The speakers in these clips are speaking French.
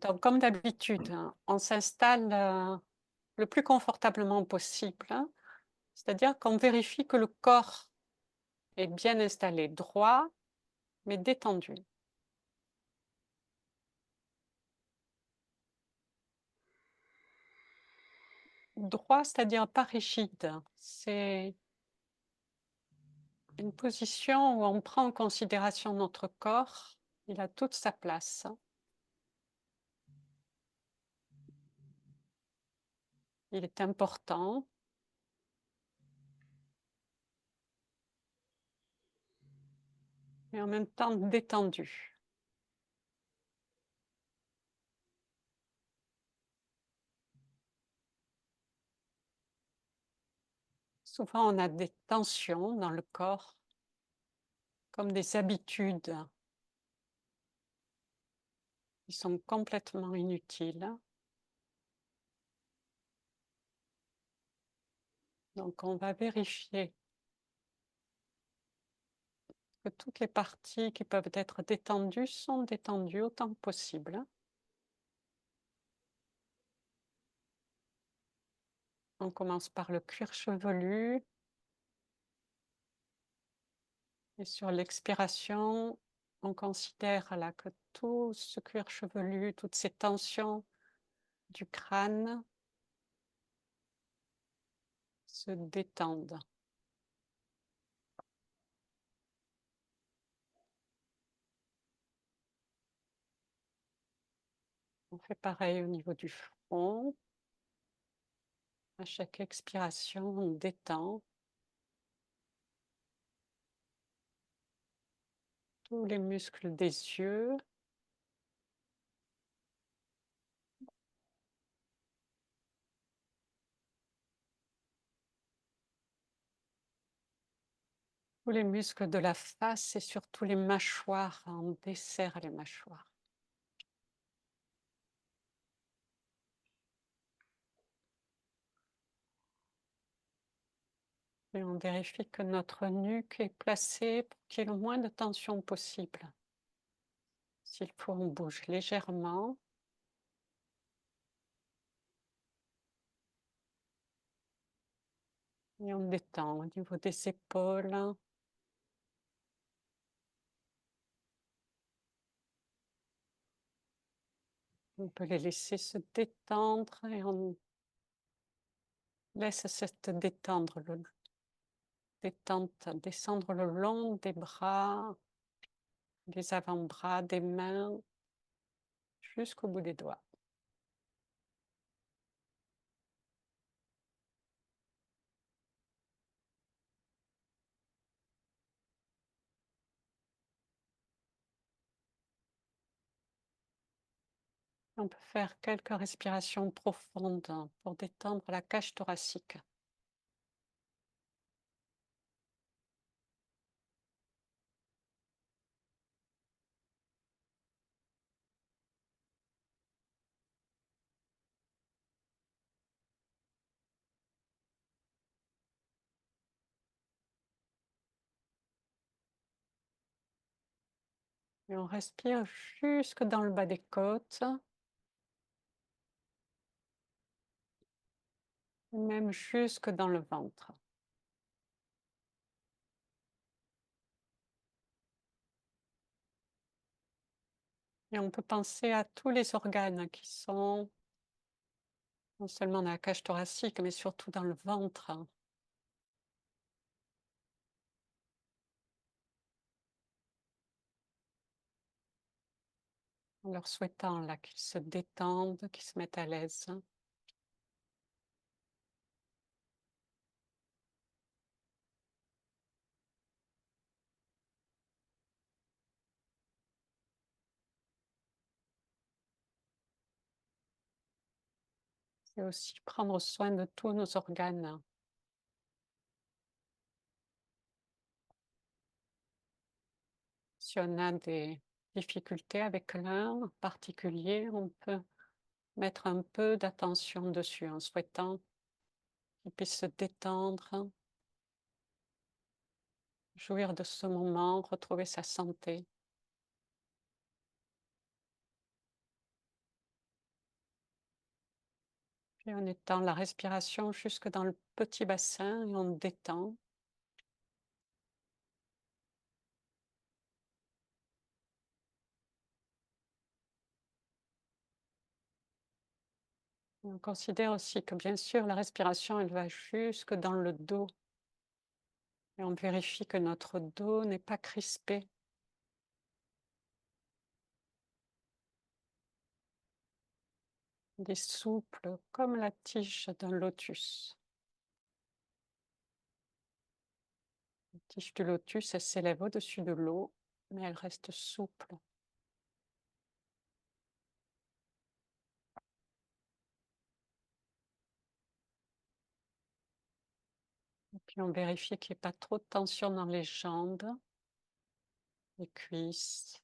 Donc, comme d'habitude, hein, on s'installe le plus confortablement possible, hein. C'est-à-dire qu'on vérifie que le corps est bien installé, droit, mais détendu. Droit, c'est-à-dire pas rigide. C'est une position où on prend en considération notre corps. Il a toute sa place. Il est important. Et en même temps détendu. Souvent, on a des tensions dans le corps, comme des habitudes qui sont complètement inutiles. Donc, on va vérifier que toutes les parties qui peuvent être détendues sont détendues autant que possible. On commence par le cuir chevelu. Et sur l'expiration, on considère là que tout ce cuir chevelu, toutes ces tensions du crâne se détendent. On fait pareil au niveau du front. À chaque expiration, on détend tous les muscles des yeux. Tous les muscles de la face et surtout les mâchoires. On desserre les mâchoires. Et on vérifie que notre nuque est placée pour qu'il y ait le moins de tension possible. S'il faut, on bouge légèrement. Et on détend au niveau des épaules. On peut les laisser se détendre et on laisse cette détente descendre le long des bras, des avant-bras, des mains, jusqu'au bout des doigts. On peut faire quelques respirations profondes pour détendre la cage thoracique. Et on respire jusque dans le bas des côtes, même jusque dans le ventre. Et on peut penser à tous les organes qui sont non seulement dans la cage thoracique, mais surtout dans le ventre. En leur souhaitant là qu'ils se détendent, qu'ils se mettent à l'aise. Et aussi prendre soin de tous nos organes. Si on a des difficultés avec l'un en particulier, on peut mettre un peu d'attention dessus en souhaitant qu'il puisse se détendre, jouir de ce moment, retrouver sa santé. Puis on étend la respiration jusque dans le petit bassin et on détend. On considère aussi que bien sûr la respiration elle va jusque dans le dos et on vérifie que notre dos n'est pas crispé. Il est souple comme la tige d'un lotus. La tige du lotus, elle s'élève au-dessus de l'eau, mais elle reste souple. Et puis on vérifie qu'il n'y ait pas trop de tension dans les jambes, les cuisses,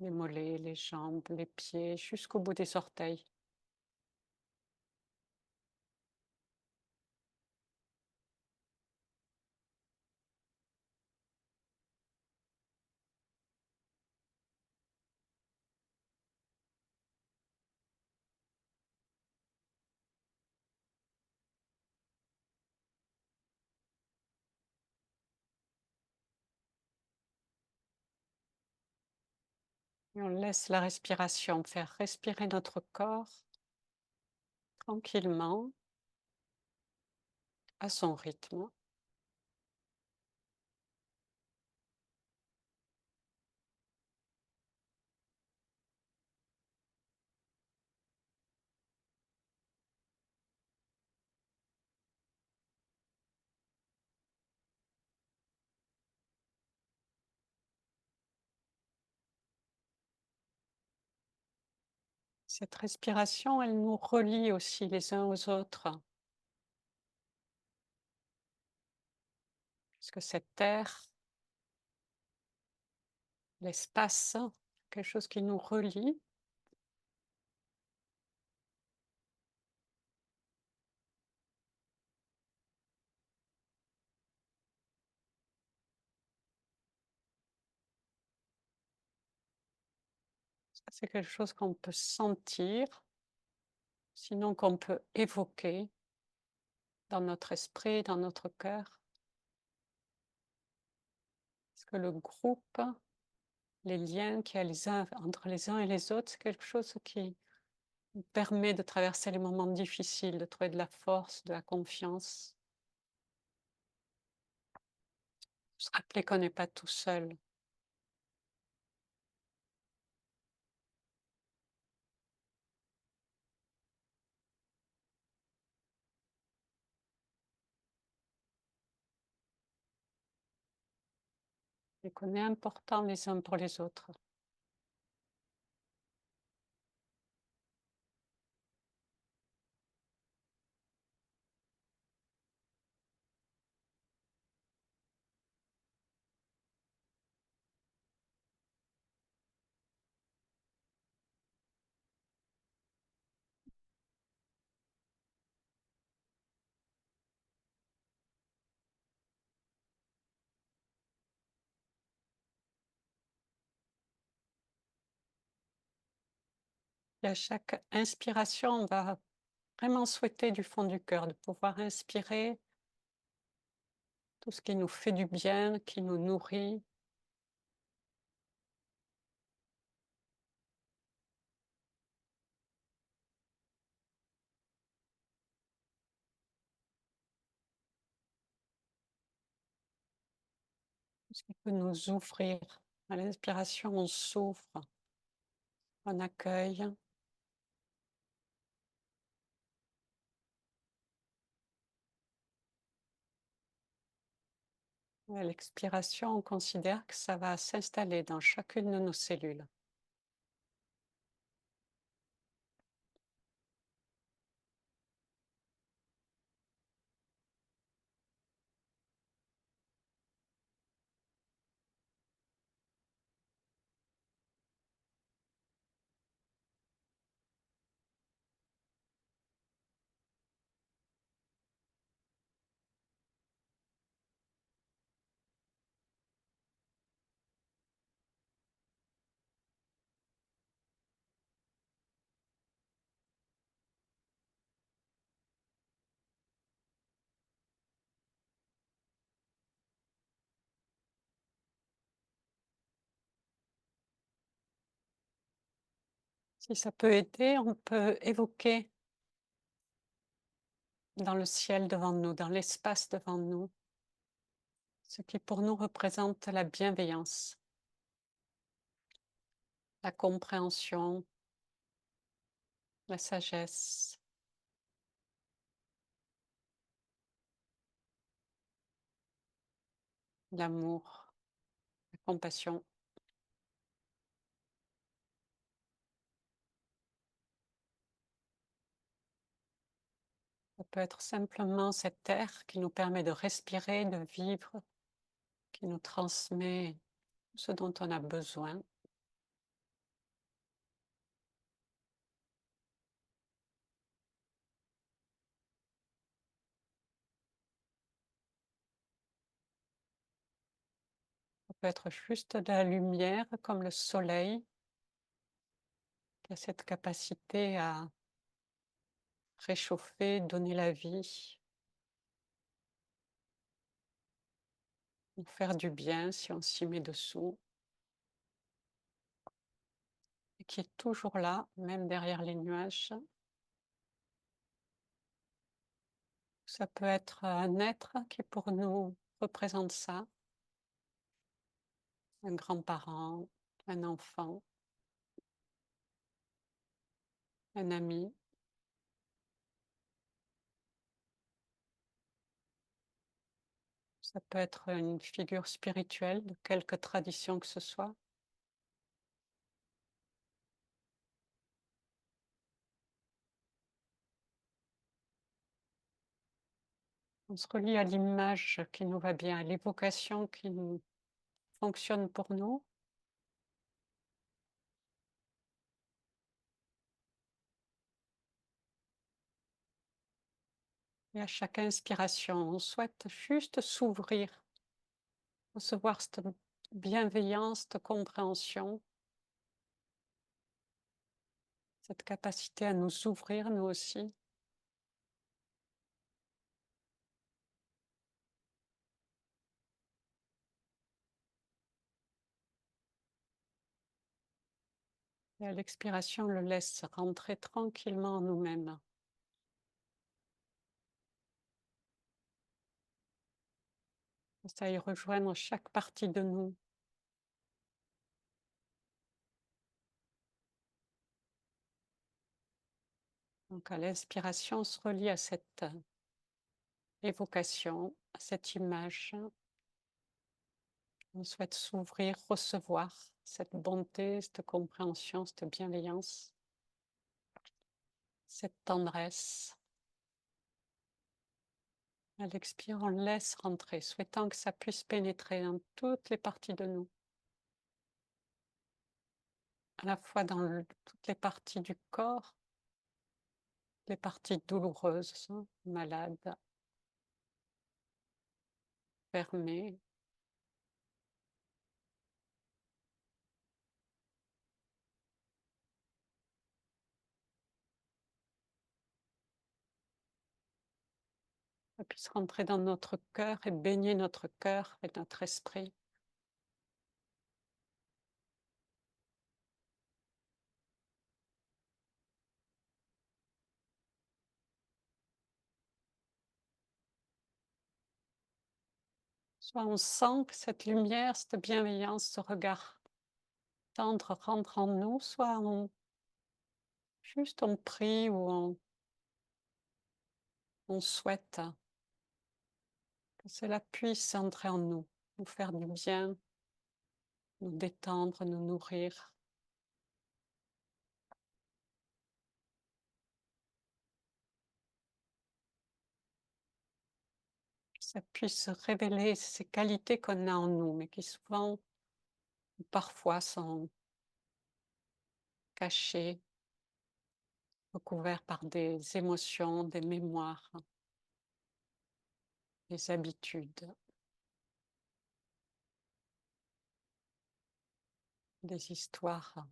les mollets, les jambes, les pieds, jusqu'au bout des orteils. Et on laisse la respiration faire respirer notre corps tranquillement, à son rythme. Cette respiration, elle nous relie aussi les uns aux autres, puisque cette air, l'espace, quelque chose qui nous relie. Ça, c'est quelque chose qu'on peut sentir, sinon qu'on peut évoquer dans notre esprit, dans notre cœur. Parce que le groupe, les liens qu'il y a entre les uns et les autres, c'est quelque chose qui nous permet de traverser les moments difficiles, de trouver de la force, de la confiance. Se rappeler qu'on n'est pas tout seul. Et qu'on est important les uns pour les autres. Et à chaque inspiration, on va vraiment souhaiter du fond du cœur de pouvoir inspirer tout ce qui nous fait du bien, qui nous nourrit. Tout ce qui peut nous ouvrir. À l'inspiration, on s'ouvre, on accueille. Et à l'expiration, on considère que ça va s'installer dans chacune de nos cellules. Si ça peut aider, on peut évoquer dans le ciel devant nous, dans l'espace devant nous, ce qui pour nous représente la bienveillance, la compréhension, la sagesse, l'amour, la compassion. Ça peut être simplement cet air qui nous permet de respirer, de vivre, qui nous transmet ce dont on a besoin. Ça peut être juste de la lumière comme le soleil, qui a cette capacité à réchauffer, donner la vie, ou faire du bien si on s'y met dessous, et qui est toujours là, même derrière les nuages. Ça peut être un être qui pour nous représente ça, un grand-parent, un enfant, un ami. Ça peut être une figure spirituelle de quelque tradition que ce soit. On se relie à l'image qui nous va bien, à l'évocation qui nous fonctionne pour nous. Et à chaque inspiration, on souhaite juste s'ouvrir, recevoir cette bienveillance, cette compréhension, cette capacité à nous ouvrir nous aussi. Et à l'expiration, on le laisse rentrer tranquillement en nous-mêmes. Ça y rejoindre chaque partie de nous. Donc à l'inspiration, on se relie à cette évocation, à cette image. On souhaite s'ouvrir, recevoir cette bonté, cette compréhension, cette bienveillance, cette tendresse. À l'expire, on laisse rentrer, souhaitant que ça puisse pénétrer dans toutes les parties de nous, à la fois dans toutes les parties du corps, les parties douloureuses, malades, fermées, ça puisse rentrer dans notre cœur et baigner notre cœur et notre esprit. Soit on sent que cette lumière, cette bienveillance, ce regard tendre rentre en nous, soit juste on prie ou on souhaite que cela puisse entrer en nous, nous faire du bien, nous détendre, nous nourrir. Que ça puisse révéler ces qualités qu'on a en nous, mais qui souvent, ou parfois, sont cachées, recouvertes par des émotions, des mémoires, des habitudes, des histoires.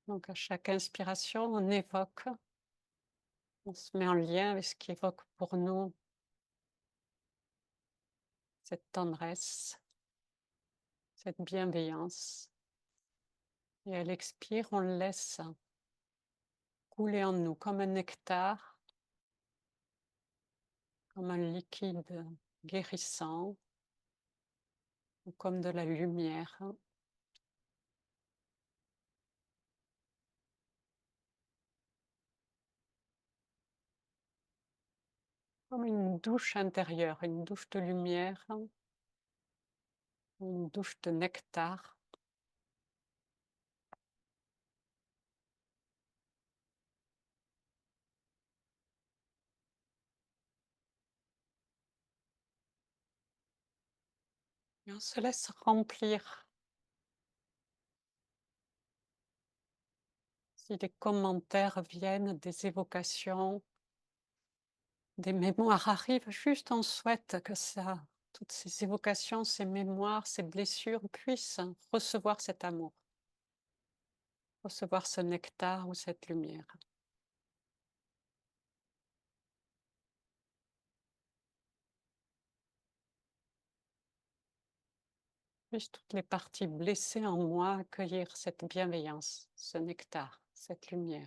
Donc à chaque inspiration, on évoque, on se met en lien avec ce qui évoque pour nous cette tendresse, cette bienveillance. Et à l'expire, on le laisse couler en nous comme un nectar, comme un liquide guérissant ou comme de la lumière. Comme une douche intérieure, une douche de lumière, une douche de nectar. Et on se laisse remplir. Si des commentaires viennent, des évocations, des mémoires arrivent, juste on souhaite que ça, toutes ces évocations, ces mémoires, ces blessures puissent recevoir cet amour, recevoir ce nectar ou cette lumière. Puissent toutes les parties blessées en moi accueillir cette bienveillance, ce nectar, cette lumière.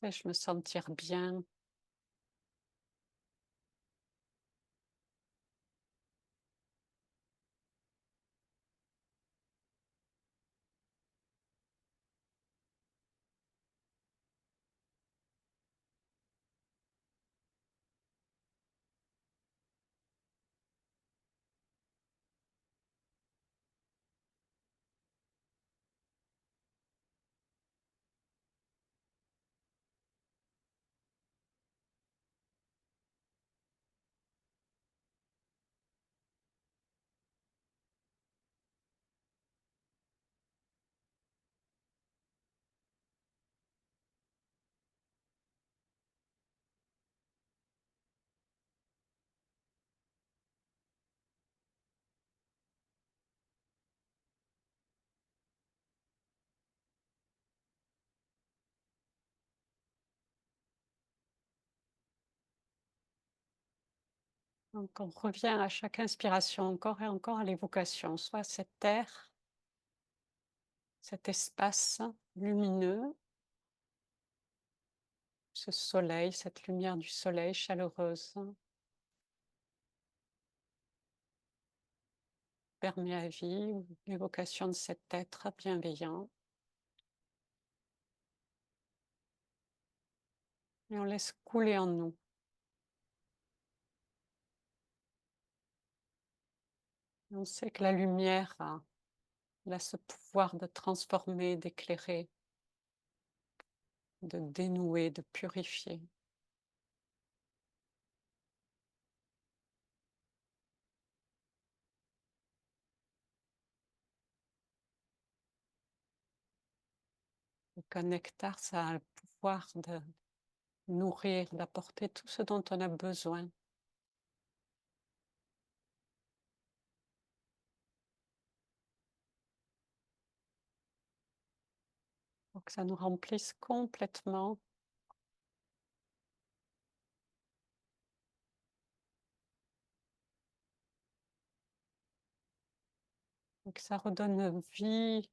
Je me sentir bien. Donc on revient à chaque inspiration encore et encore à l'évocation, soit cette terre, cet espace lumineux, ce soleil, cette lumière du soleil chaleureuse, permet à vie, ou l'évocation de cet être bienveillant. Et on laisse couler en nous. On sait que la lumière elle a ce pouvoir de transformer, d'éclairer, de dénouer, de purifier. Et qu'un nectar, ça a le pouvoir de nourrir, d'apporter tout ce dont on a besoin. Pour que ça nous remplisse complètement. Et que ça redonne vie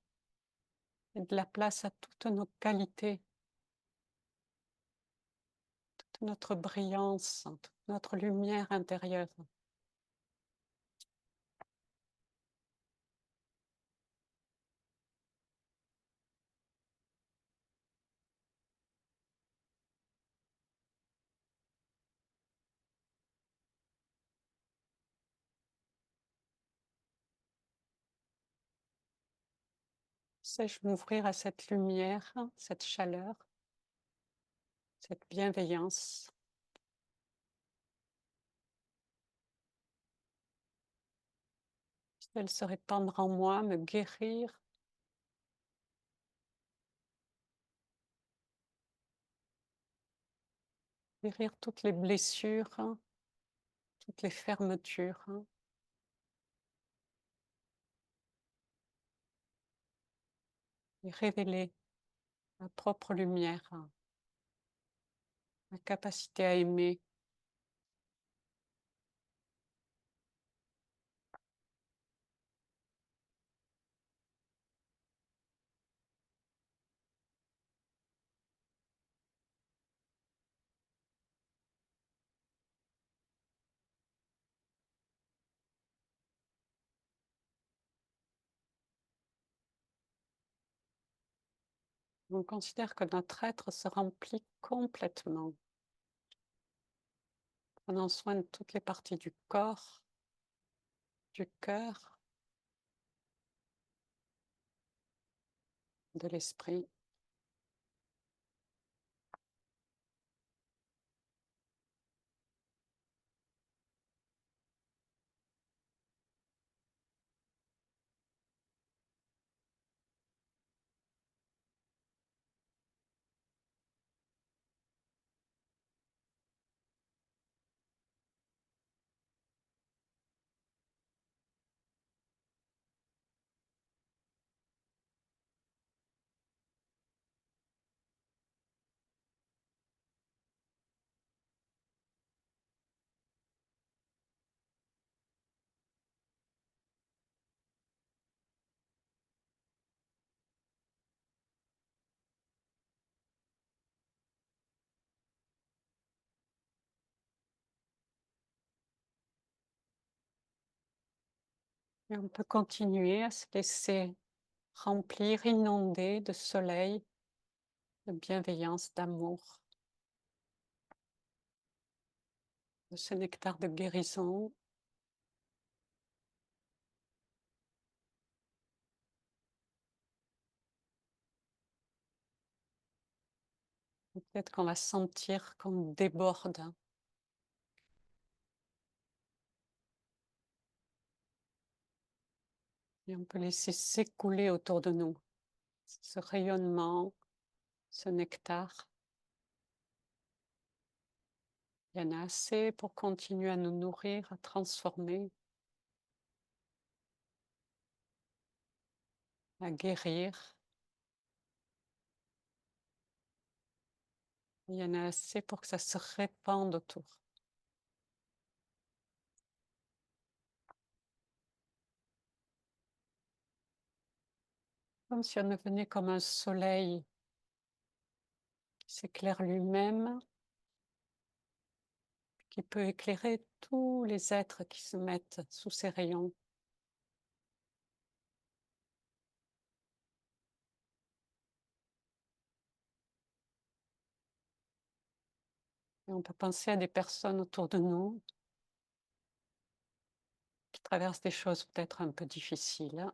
et de la place à toutes nos qualités, toute notre brillance, toute notre lumière intérieure. Sais-je m'ouvrir à cette lumière, cette chaleur, cette bienveillance? Elle se répandre en moi, me guérir, guérir toutes les blessures, toutes les fermetures, hein, et révéler ma propre lumière, hein, ma capacité à aimer. On considère que notre être se remplit complètement, prenant soin de toutes les parties du corps, du cœur, de l'esprit. Et on peut continuer à se laisser remplir, inonder de soleil, de bienveillance, d'amour, de ce nectar de guérison. Peut-être qu'on va sentir qu'on déborde et on peut laisser s'écouler autour de nous ce rayonnement, ce nectar. Il y en a assez pour continuer à nous nourrir, à transformer, à guérir. Il y en a assez pour que ça se répande autour. Comme si on devenait comme un soleil qui s'éclaire lui-même, qui peut éclairer tous les êtres qui se mettent sous ses rayons. Et on peut penser à des personnes autour de nous qui traversent des choses peut-être un peu difficiles.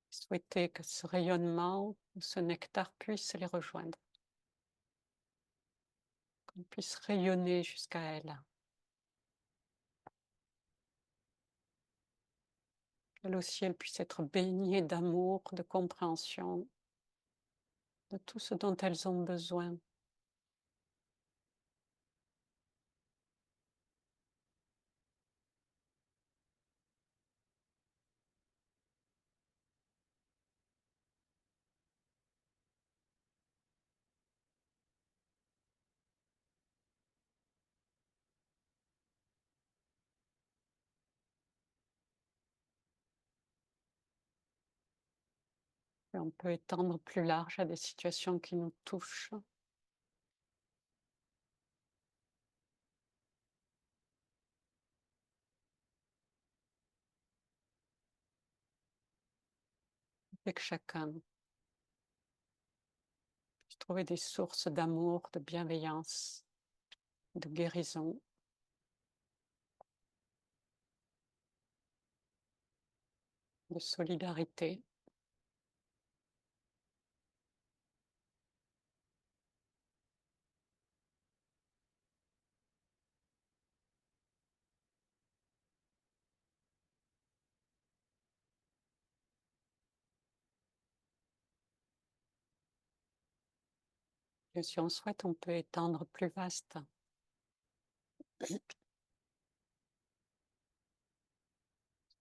Souhaiter que ce rayonnement, ce nectar puisse les rejoindre, qu'on puisse rayonner jusqu'à elles. Qu'elles aussi, elles puissent être baignées d'amour, de compréhension, de tout ce dont elles ont besoin. Et on peut étendre plus large à des situations qui nous touchent. Et que chacun puisse trouver des sources d'amour, de bienveillance, de guérison. De solidarité. Et si on souhaite, on peut étendre plus vaste.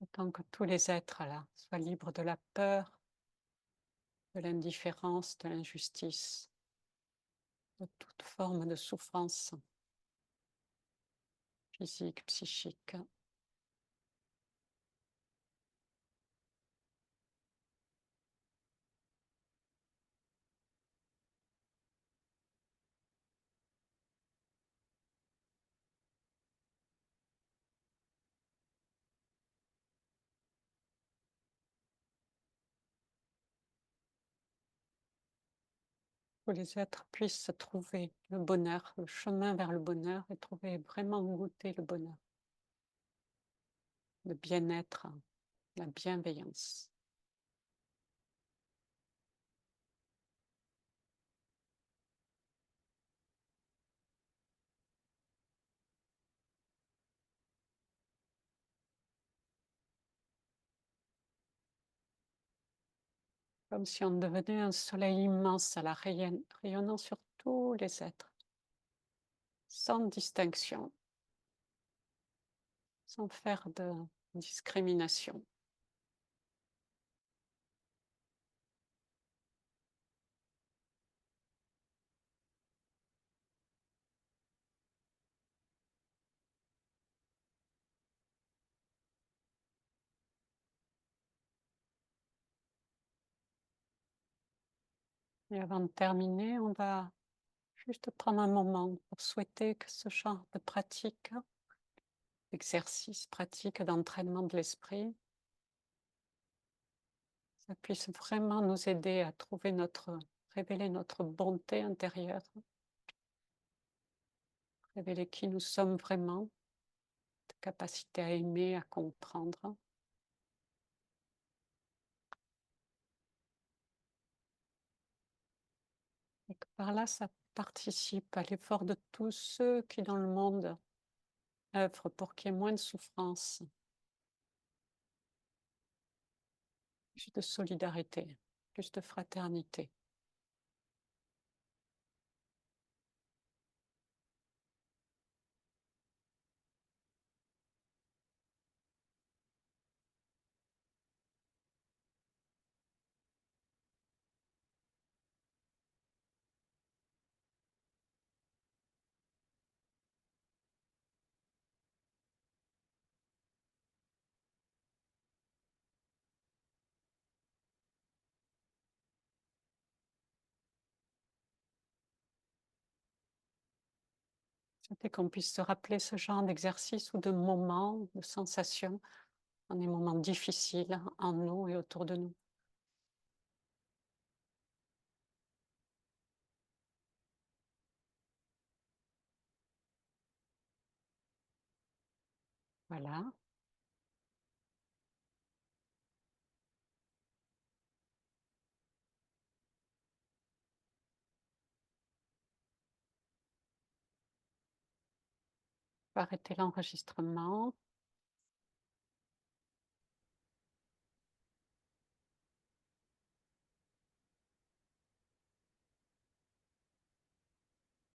Autant que tous les êtres là soient libres de la peur, de l'indifférence, de l'injustice, de toute forme de souffrance physique, psychique. Que les êtres puissent se trouver le bonheur, le chemin vers le bonheur et trouver vraiment goûter le bonheur, le bien-être, la bienveillance. Comme si on devenait un soleil immense à la rayonnant sur tous les êtres, sans distinction, sans faire de discrimination. Et avant de terminer, on va juste prendre un moment pour souhaiter que ce genre de pratique, d'exercice, pratique d'entraînement de l'esprit, ça puisse vraiment nous aider à révéler notre bonté intérieure, révéler qui nous sommes vraiment, de capacité à aimer, à comprendre. Et que par là, ça participe à l'effort de tous ceux qui dans le monde œuvrent pour qu'il y ait moins de souffrance, plus de solidarité, plus de fraternité. C'était qu'on puisse se rappeler ce genre d'exercice ou de moments, de sensations, dans des moments difficiles en nous et autour de nous. Voilà. On va arrêter l'enregistrement.